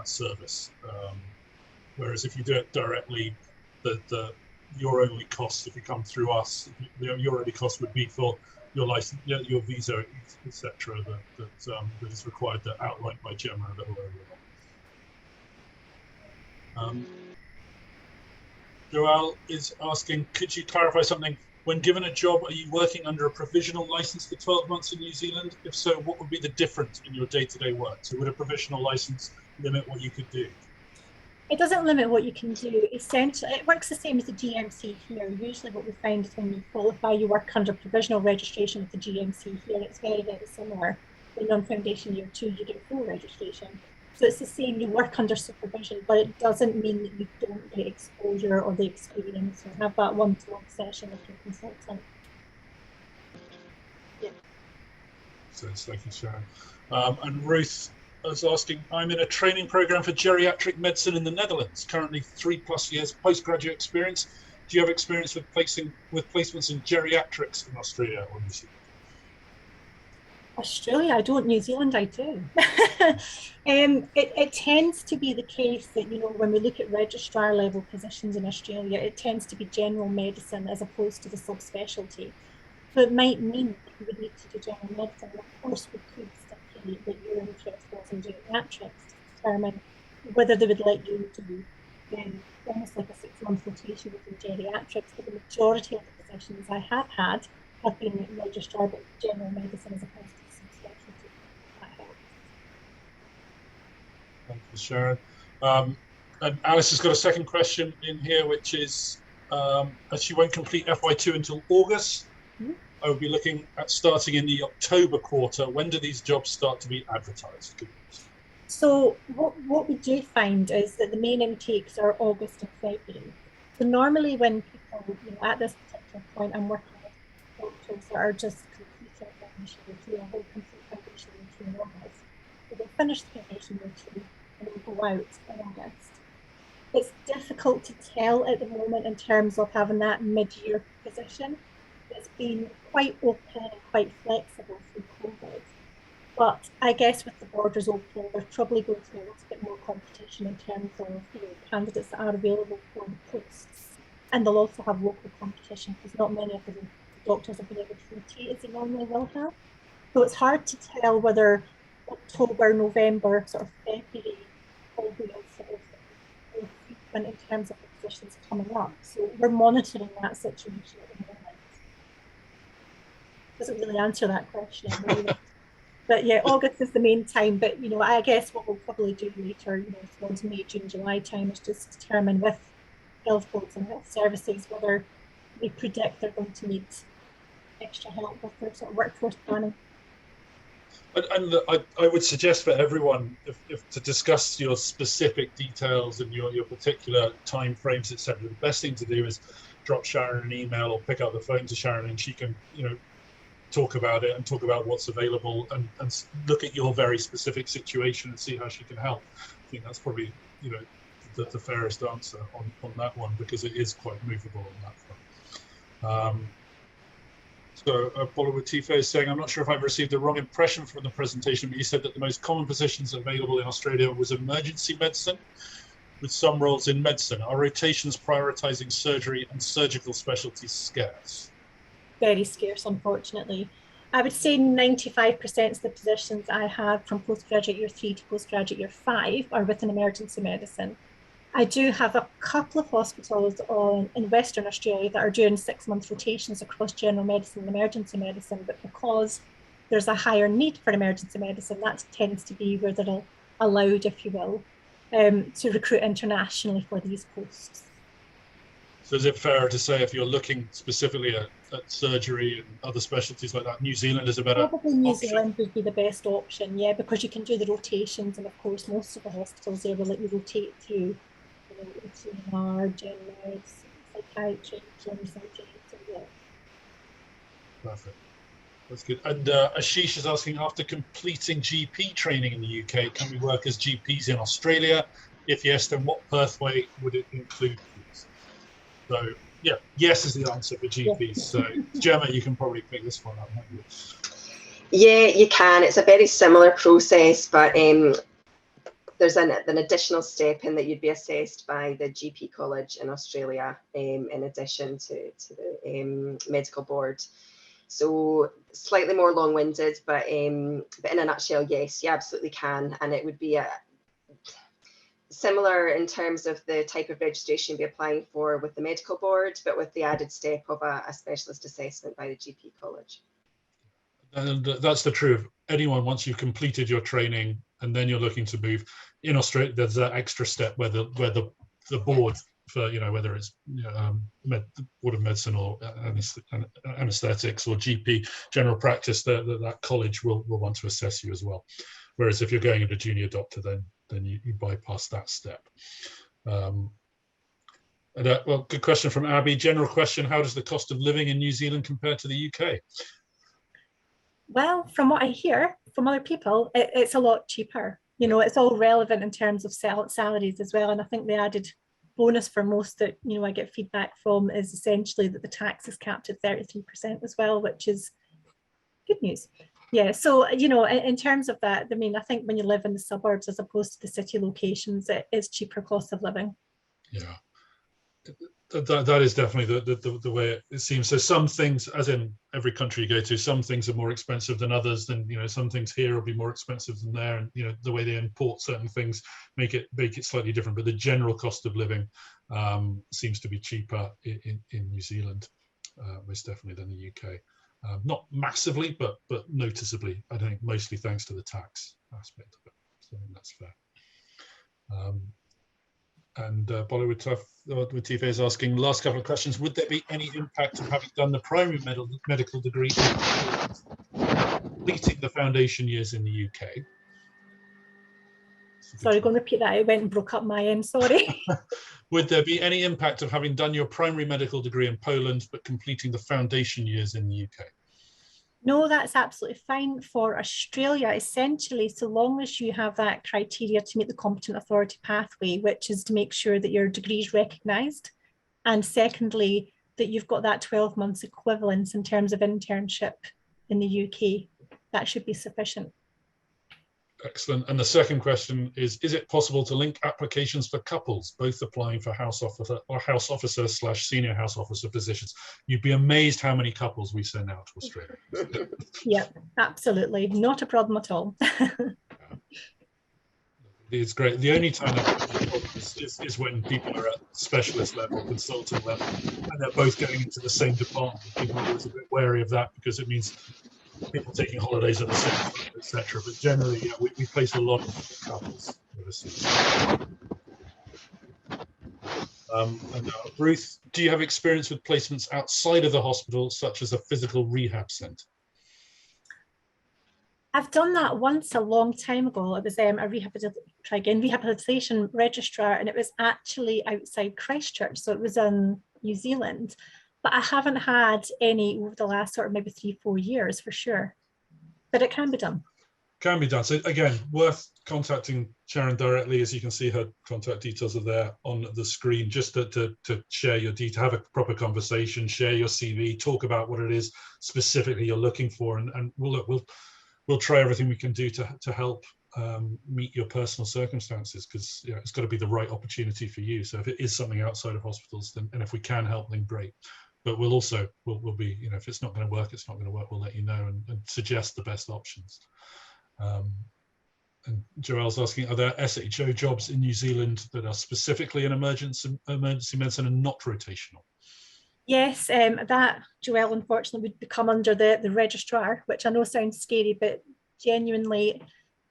service. Whereas if you do it directly, your only cost, if you come through us, your only cost would be for your license, your visa, etc. That is required, that outlined by Gemma a little earlier on. Joel is asking, could you clarify something? When given a job, are you working under a provisional license for 12 months in New Zealand? If so, what would be the difference in your day-to-day work? So would a provisional license limit what you could do? It doesn't limit what you can do. Essentially, it works the same as the GMC here. Usually what we find is when you qualify, you work under provisional registration with the GMC here. It's very, very similar. When you're on foundation year 2, you get full registration. So it's the same, you work under supervision, but it doesn't mean that you don't get exposure or the experience or have that one-to-one session with your consultant. Yeah. So thank you, Sharon. And Ruth was asking, I'm in a training program for geriatric medicine in the Netherlands, currently 3+ years postgraduate experience. Do you have experience with placements in geriatrics in Australia or New Zealand? Australia, I don't. New Zealand, I do. It tends to be the case that, you know, when we look at registrar level positions in Australia, it tends to be general medicine as opposed to the subspecialty. So it might mean that you would need to do general medicine. And of course, we could stipulate that your interest was in geriatrics to determine whether they would let you do almost like a 6-month rotation within geriatrics. But the majority of the positions I have had have been registrar but general medicine as opposed to subspecialty. That helps. Thank you, Sharon. And Alice has got a second question in here, which is, as she won't complete FY2 until August, I would be looking at starting in the October quarter. When do these jobs start to be advertised? So what we do find is that the main intakes are August and February. So normally when people, you know, at this particular point, I'm working with doctors that are just completing foundation year 2 and will complete foundation year 2 in August. So they'll finish foundation year 2 and then go out in August. It's difficult to tell at the moment in terms of having that mid-year position. It's been quite open and quite flexible through COVID. But I guess with the borders open, there's probably going to be a little bit more competition in terms of, you know, candidates that are available for the posts. And they'll also have local competition because not many of the doctors have been able to rotate as they normally will have. So it's hard to tell whether October, November, sort of February will be sort of more frequent in terms of the positions coming up. So we're monitoring that situation at the moment. Doesn't really answer that question. Really. But yeah, August is the main time. But, you know, I guess what we'll probably do later, you know, towards May, June, July time is just determine with health boards and health services whether they predict they're going to need extra help with their sort of workforce planning. And I would suggest for everyone, if to discuss your specific details and your particular time frames, etc., the best thing to do is drop Sharon an email or pick up the phone to Sharon, and she can, you know, talk about it and talk about what's available and look at your very specific situation and see how she can help. I think that's probably, you know, the fairest answer on that one, because it is quite movable on that front. So Bollywood Tifa is saying, I'm not sure if I've received the wrong impression from the presentation, but you said that the most common positions available in Australia was emergency medicine, with some roles in medicine. Are rotations prioritizing surgery and surgical specialties scarce? Very scarce, unfortunately. I would say 95% of the positions I have from postgraduate year 3 to postgraduate year 5 are within emergency medicine. I do have a couple of hospitals in Western Australia that are doing 6-month rotations across general medicine and emergency medicine, but because there's a higher need for emergency medicine, that tends to be where they're allowed, if you will, to recruit internationally for these posts. So is it fair to say, if you're looking specifically at surgery and other specialties like that, New Zealand is a better Probably New option? Zealand would be the best option, yeah, because you can do the rotations, and of course most of the hospitals there will let you rotate through, you know, ECNR, gen meds, psychiatry, general surgery, so yeah. Perfect. That's good. And Ashish is asking, after completing GP training in the UK, can we work as GPs in Australia? If yes, then what pathway would it include? So yeah, yes is the answer for GPs. So Gemma, you can probably pick this one up, haven't you? Yeah, you can. It's a very similar process, but there's an additional step in that you'd be assessed by the GP college in Australia, in addition to the medical board. So slightly more long-winded, but in a nutshell, yes, you absolutely can. And it would be similar in terms of the type of registration you'd be applying for with the medical board, but with the added step of a specialist assessment by the GP college. And that's the truth. Anyone, once you've completed your training and then you're looking to move in Australia, there's that extra step where the board for, whether it's ward of medicine or anesthetics or GP general practice, that college will want to assess you as well. Whereas if you're going into junior doctor, then you bypass that step. Well, good question from Abby. General question: how does the cost of living in New Zealand compare to the UK? Well, from what I hear from other people, it's a lot cheaper. It's all relevant in terms of salaries as well. And I think the added bonus for most that, I get feedback from is essentially that the tax is capped at 33% as well, which is good news. Yeah, so, in terms of that, I mean, I think when you live in the suburbs as opposed to the city locations, it is cheaper cost of living. Yeah. That is definitely the way it seems. So some things, as in every country you go to, some things are more expensive than others. Then some things here will be more expensive than there, and the way they import certain things make it slightly different. But the general cost of living seems to be cheaper in New Zealand, most definitely, than the UK. Not massively, but noticeably. I think mostly thanks to the tax aspect of it. So I think that's fair. And Bollywood Tife is asking, last couple of questions: would there be any impact of having done the primary medical degree completing the foundation years in the UK? Sorry, go and repeat that. It went and broke up my end, sorry. Would there be any impact of having done your primary medical degree in Poland but completing the foundation years in the UK? No, that's absolutely fine for Australia, essentially, so long as you have that criteria to meet the competent authority pathway, which is to make sure that your degree is recognised. And secondly, that you've got that 12 months equivalence in terms of internship in the UK. That should be sufficient. Excellent. And the second question is it possible to link applications for couples, both applying for house officer or house officer / senior house officer positions? You'd be amazed how many couples we send out to Australia. Yeah, absolutely. Not a problem at all. It's great. The only time that is when people are at specialist level, consultant level, and they're both going into the same department. People are always a bit wary of that because it means people taking holidays at the same time, etc. But generally, yeah, we place a lot of couples overseas. And Ruth, do you have experience with placements outside of the hospital, such as a physical rehab centre? I've done that once a long time ago. It was a rehabilitation registrar, and it was actually outside Christchurch, so it was in New Zealand. But I haven't had any over the last sort of maybe 3-4 years for sure. But it can be done. Can be done. So again, worth contacting Sharon directly. As you can see, her contact details are there on the screen, just to share your detail, have a proper conversation, share your CV, talk about what it is specifically you're looking for, and we'll try everything we can do to help meet your personal circumstances, because it's got to be the right opportunity for you. So if it is something outside of hospitals, then, and if we can help, then great. But we'll be, if it's not going to work, it's not going to work. We'll let you know and suggest the best options. And Joelle's asking, are there SHO jobs in New Zealand that are specifically in emergency medicine and not rotational? Yes, that, Joelle, unfortunately would become under the registrar, which I know sounds scary, but genuinely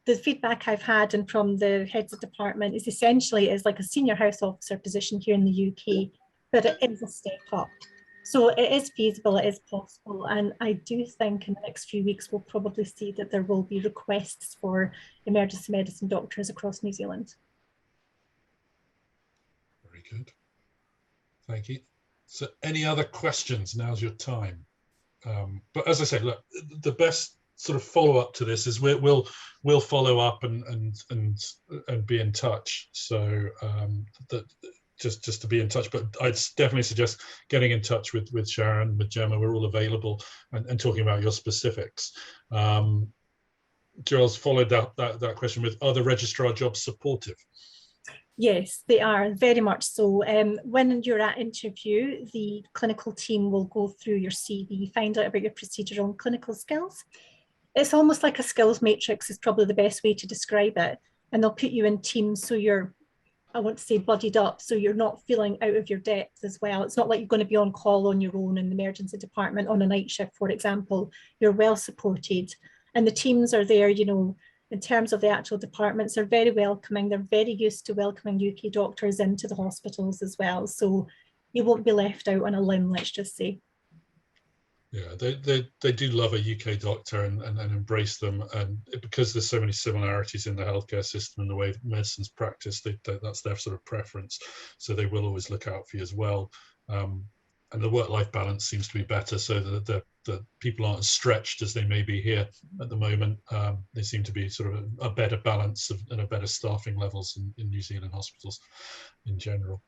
the feedback I've had and from the heads of department is essentially is like a senior house officer position here in the UK, but it is a step up. So it is feasible, it is possible, and I do think in the next few weeks we'll probably see that there will be requests for emergency medicine doctors across New Zealand. Very good. Thank you. So any other questions? Now's your time. But as I say, look, the best sort of follow up to this is we'll follow up and be in touch. So just to be in touch, but I'd definitely suggest getting in touch with Sharon, with Gemma. We're all available and talking about your specifics. Joel's followed that question with, are the registrar jobs supportive? Yes, they are, very much so. When you're at interview, the clinical team will go through your CV, find out about your procedural and clinical skills. It's almost like a skills matrix is probably the best way to describe it. And they'll put you in teams so you're, I want to say, buddied up, so you're not feeling out of your depth as well. It's not like you're going to be on call on your own in the emergency department on a night shift, for example. You're well supported. And the teams are there, in terms of the actual departments, are very welcoming. They're very used to welcoming UK doctors into the hospitals as well. So you won't be left out on a limb, let's just say. Yeah, they do love a UK doctor and embrace them, and because there's so many similarities in the healthcare system and the way medicine's practiced, that's their sort of preference. So they will always look out for you as well. And the work-life balance seems to be better, so that the people aren't as stretched as they may be here at the moment. They seem to be sort of a better balance and a better staffing levels in New Zealand hospitals in general.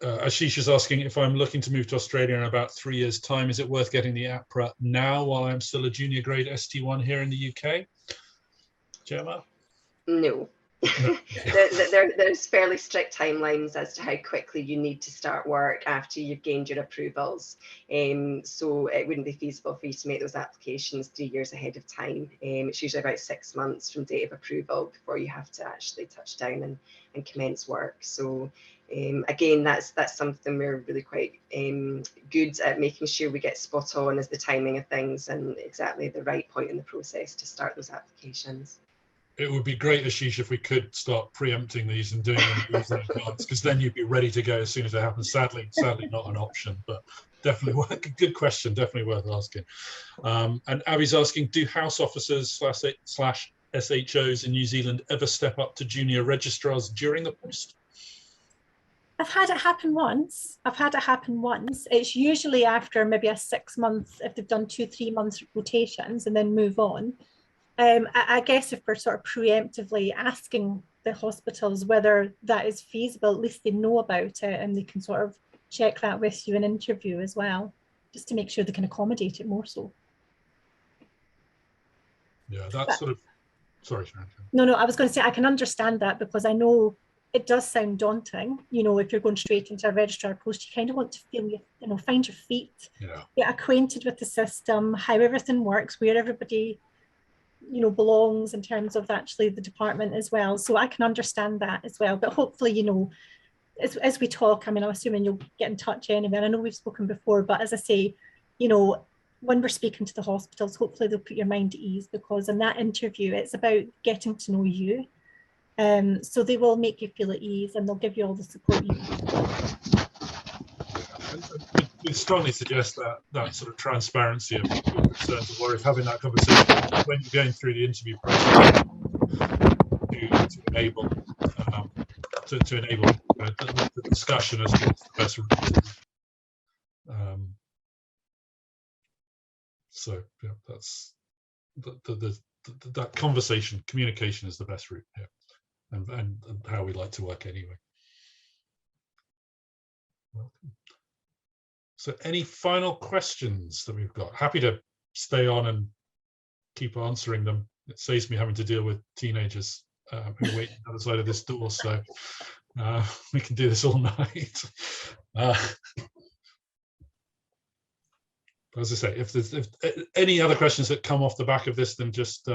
Ashish is asking, if I'm looking to move to Australia in about 3 years' time, is it worth getting the APRA now while I'm still a junior grade ST1 here in the UK? Gemma? No. No. There's fairly strict timelines as to how quickly you need to start work after you've gained your approvals. So it wouldn't be feasible for you to make those applications 3 years ahead of time. It's usually about 6 months from date of approval before you have to actually touch down and commence work. So again, that's something we're really quite good at making sure we get spot on, as the timing of things and exactly the right point in the process to start those applications. It would be great, Ashish, if we could start preempting these and doing them in advance, because then you'd be ready to go as soon as it happens. Sadly not an option, but definitely good question, definitely worth asking. And Abby's asking, do house officers slash SHOs in New Zealand ever step up to junior registrars during the post? I've had it happen once. It's usually after maybe a 6 month, if they've done 2-3 months rotations and then move on. I guess if we're sort of preemptively asking the hospitals whether that is feasible, at least they know about it and they can sort of check that with you in interview as well, just to make sure they can accommodate it more so. Yeah, that's sort of, sorry, Sharon. No, I was going to say I can understand that, because I know it does sound daunting. You know, if you're going straight into a registrar post, you kind of want to feel, find your feet, get acquainted with the system, how everything works, where everybody belongs in terms of actually the department as well. So I can understand that as well. But hopefully, as we talk, I mean, I'm assuming you'll get in touch anyway. And I know we've spoken before, but as I say, when we're speaking to the hospitals, hopefully they'll put your mind at ease, because in that interview, it's about getting to know you. So they will make you feel at ease and they'll give you all the support you need. We strongly suggest that sort of transparency of concerns and worries, having that conversation when you're going through the interview process to enable the discussion as to what's the best route. So yeah, that's that conversation, communication is the best route here, and how we like to work anyway. Welcome. So any final questions that we've got? Happy to stay on and keep answering them. It saves me having to deal with teenagers who wait on the other side of this door, so we can do this all night. As I say, if any other questions that come off the back of this, then just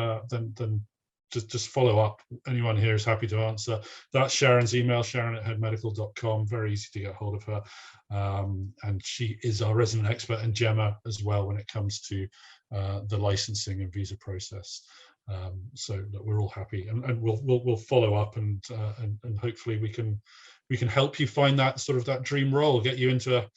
follow up. Anyone here is happy to answer. That's Sharon's email, sharon@headmedical.com. Very easy to get hold of her. And she is our resident expert, and Gemma as well when it comes to the licensing and visa process. So that we're all happy, and we'll follow up, and hopefully we can help you find that sort of that dream role, get you into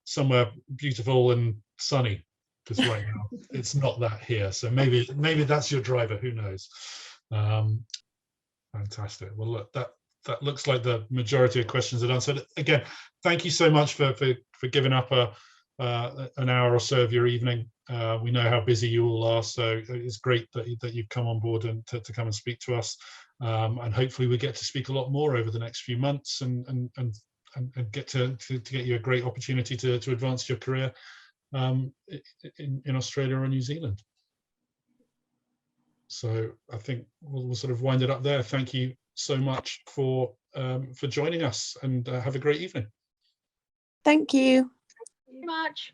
somewhere beautiful and sunny, because right now it's not that here. So maybe that's your driver, who knows. Fantastic. Well, look, that looks like the majority of questions are answered. Again, thank you so much for giving up an hour or so of your evening. We know how busy you all are, so it's great that you've come on board and to come and speak to us. And hopefully we get to speak a lot more over the next few months, and get to get you a great opportunity to advance your career in Australia or New Zealand. So I think we'll sort of wind it up there. Thank you so much for joining us, and have a great evening. Thank you. Thank you very much.